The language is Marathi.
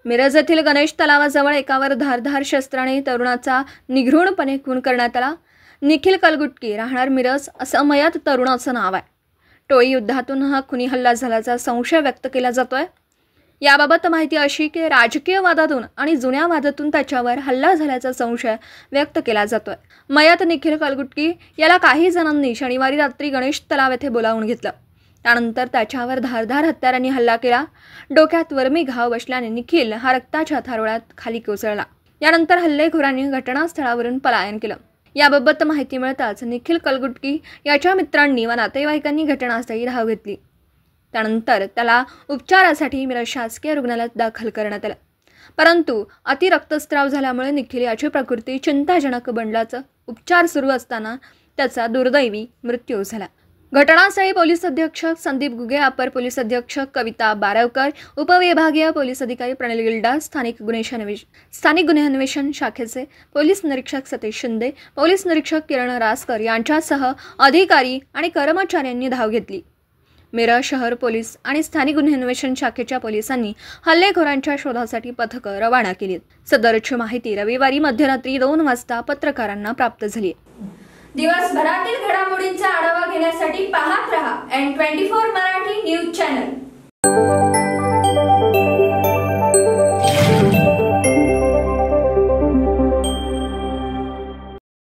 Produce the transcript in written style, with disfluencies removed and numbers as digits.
मिरज येथील गणेश तलावाजवळ एकावर धारधार शस्त्राने तरुणाचा निघृणपणे खून करण्यात आला। निखिल कलगुटकी राहणार मिरज असं मयत तरुणाचं नाव आहे। टोळी युद्धातून हा खुनी हल्ला झाल्याचा संशय व्यक्त केला जातोय। याबाबत माहिती अशी की राजकीय वादातून आणि जुन्या वादातून त्याच्यावर हल्ला झाल्याचा संशय व्यक्त केला जातोय। मयत निखिल कलगुटकी याला काही जणांनी शनिवारी रात्री गणेश तलाव येथे बोलावून घेतलं। त्यानंतर त्याच्यावर धारधार हत्यारांनी हल्ला केला। डोक्यात वर्मी घाव बसल्याने निखिल हा रक्ताच्या थारोळ्यात खाली कोसळला। यानंतर हल्लेखोरांनी घटनास्थळावरून पलायन केलं। याबाबत माहिती मिळताच निखिल कलगुटकी याच्या मित्रांनी व नातेवाईकांनी घटनास्थळी धाव घेतली। त्यानंतर त्याला उपचारासाठी मिरज शासकीय रुग्णालयात दाखल करण्यात आलं, परंतु अति रक्तस्राव झाल्यामुळे निखिल याची प्रकृती चिंताजनक बनल्याचं उपचार सुरू असताना त्याचा दुर्दैवी मृत्यू झाला। घटनास्थळी पोलीस अधीक्षक संदीप गुगे, अपर पोलीस अधीक्षक कविता बारवकर, उपविभागीय पोलीस अधिकारी प्रणिल गिल्डा, स्थानिक गुन्हे अन्वेषण शाखेचे पोलीस निरीक्षक सतीश शिंदे, पोलीस निरीक्षक किरण रासकर यांच्यासह अधिकारी आणि कर्मचाऱ्यांनी धाव घेतली। मिरज शहर पोलीस आणि स्थानिक गुन्हे अन्वेषण शाखेच्या पोलिसांनी हल्लेखोरांच्या शोधासाठी पथकं रवाना केली। सदरची माहिती रविवारी मध्यरात्री 2 वाजता पत्रकारांना प्राप्त झाली। दिवसभरातील घडामोडींचा आढावा घेण्यासाठी पाहत रहा N24 मराठी न्यूज।